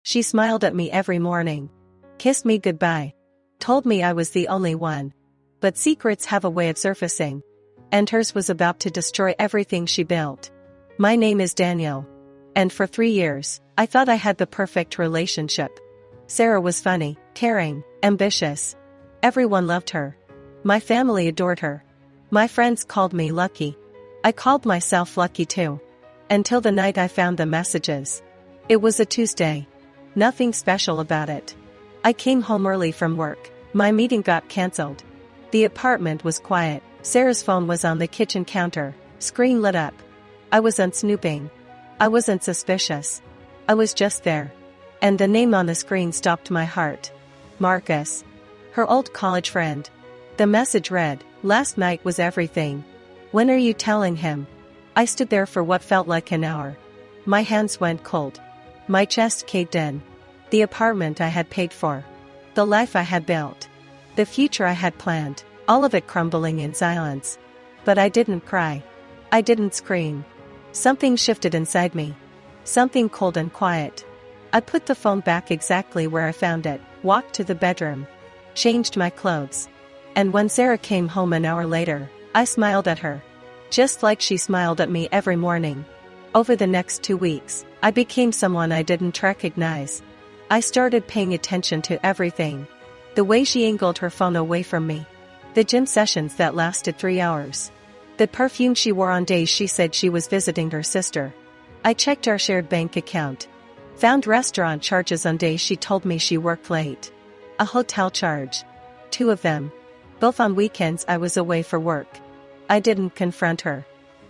She smiled at me every morning, kissed me goodbye, told me I was the only one. But secrets have a way of surfacing, and hers was about to destroy everything she built. My name is Daniel. And for 3 years, I thought I had the perfect relationship. Sarah was funny, caring, ambitious. Everyone loved her. My family adored her. My friends called me lucky. I called myself lucky too. Until the night I found the messages. It was a Tuesday. Nothing special about it. I came home early from work. My meeting got cancelled. The apartment was quiet. Sarah's phone was on the kitchen counter, screen lit up. I wasn't snooping. I wasn't suspicious. I was just there. And the name on the screen stopped my heart. Marcus. Her old college friend. The message read, "Last night was everything. When are you telling him?" I stood there for what felt like an hour. My hands went cold. My chest caved in. The apartment I had paid for. The life I had built. The future I had planned, all of it crumbling in silence. But I didn't cry. I didn't scream. Something shifted inside me. Something cold and quiet. I put the phone back exactly where I found it, walked to the bedroom, changed my clothes. And when Sarah came home an hour later, I smiled at her. Just like she smiled at me every morning. Over the next 2 weeks, I became someone I didn't recognize. I started paying attention to everything. The way she angled her phone away from me. The gym sessions that lasted 3 hours. The perfume she wore on days she said she was visiting her sister. I checked our shared bank account. Found restaurant charges on days she told me she worked late. A hotel charge. 2 of them. Both on weekends I was away for work. I didn't confront her.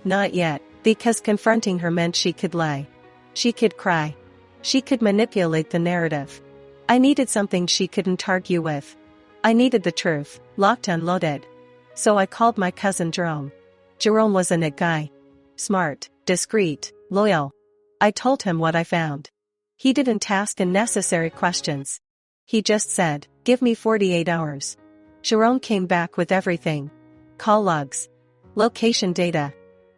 Not yet, because confronting her meant she could lie. She could cry. She could manipulate the narrative. I needed something she couldn't argue with. I needed the truth, locked and loaded. So I called my cousin Jerome. Jerome was a neat guy. Smart, discreet, loyal. I told him what I found. He didn't ask unnecessary questions. He just said, "Give me 48 hours. Jerome came back with everything. Call logs. Location data.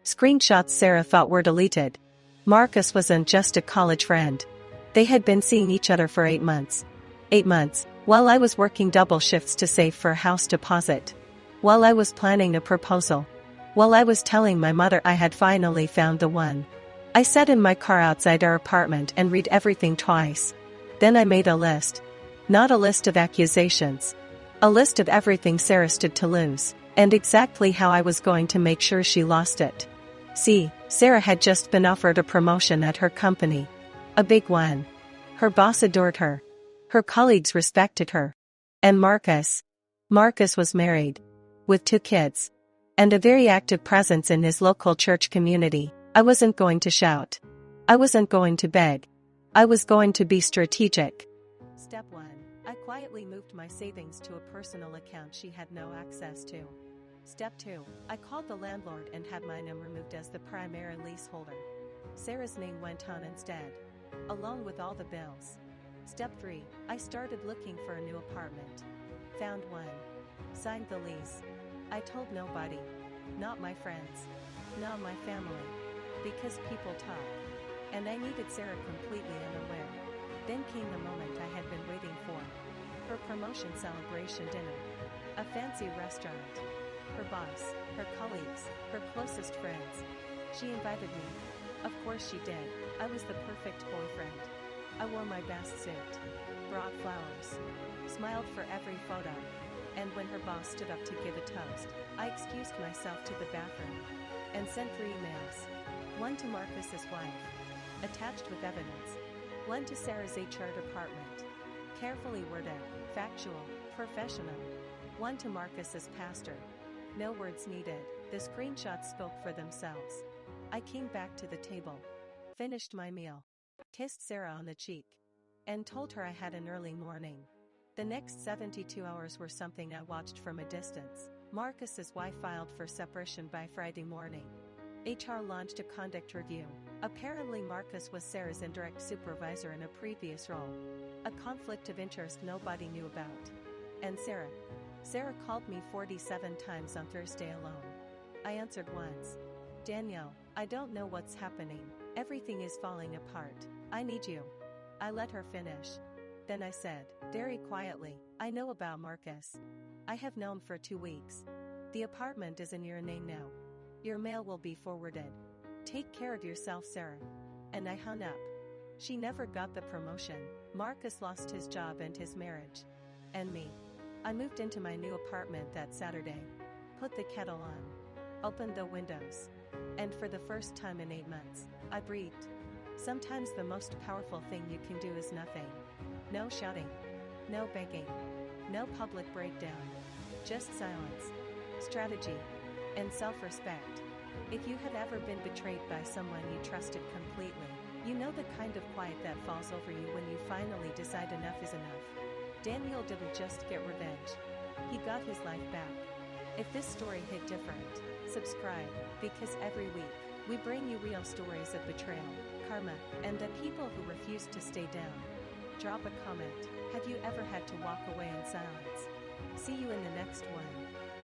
Screenshots Sarah thought were deleted. Marcus wasn't just a college friend. They had been seeing each other for 8 months. 8 months, while I was working double shifts to save for a house deposit. While I was planning a proposal. While I was telling my mother I had finally found the one. I sat in my car outside our apartment and read everything twice. Then I made a list. Not a list of accusations. A list of everything Sarah stood to lose, and exactly how I was going to make sure she lost it. See, Sarah had just been offered a promotion at her company. A big one. Her boss adored her. Her colleagues respected her. And Marcus was married. With 2 kids. And a very active presence in his local church community. I wasn't going to shout. I wasn't going to beg. I was going to be strategic. Step 1. I quietly moved my savings to a personal account she had no access to. Step 2. I called the landlord and had my name removed as the primary leaseholder. Sarah's name went on instead, along with all the bills. Step 3. I started looking for a new apartment. Found one. Signed the lease. I told nobody. Not my friends. Not my family. Because people talk. And I needed Sarah completely unaware. Then came the moment I had been waiting for. Her promotion celebration dinner. A fancy restaurant. Her boss, her colleagues, her closest friends. She invited me. Of course she did. I was the perfect boyfriend. I wore my best suit. Brought flowers. Smiled for every photo. And when her boss stood up to give a toast, I excused myself to the bathroom. And sent 3 emails. One to Marcus's wife. Attached with evidence. One to Sarah's HR department. Carefully worded, factual, professional. One to Marcus's pastor. No words needed, the screenshots spoke for themselves. I came back to the table. Finished my meal. Kissed Sarah on the cheek. And told her I had an early morning. The next 72 hours were something I watched from a distance. Marcus's wife filed for separation by Friday morning. HR launched a conduct review. Apparently Marcus was Sarah's indirect supervisor in a previous role. A conflict of interest nobody knew about. And Sarah called me 47 times on Thursday alone. I answered once. "Danielle, I don't know what's happening. Everything is falling apart. I need you." I let her finish. Then I said, very quietly, I know about Marcus. I have known for 2 weeks. The apartment is in your name now. Your mail will be forwarded. Take care of yourself, Sarah. And I hung up. She never got the promotion. Marcus lost his job and his marriage. And me. I moved into my new apartment that Saturday. Put the kettle on. Opened the windows. And for the first time in 8 months, I breathed. Sometimes the most powerful thing you can do is nothing. No shouting. No begging. No public breakdown. Just silence. Strategy. And self-respect. If you have ever been betrayed by someone you trusted completely, you know the kind of quiet that falls over you when you finally decide enough is enough. Daniel didn't just get revenge. He got his life back. If this story hit different, subscribe, because every week, we bring you real stories of betrayal, karma, and the people who refuse to stay down. Drop a comment. Have you ever had to walk away in silence? See you in the next one.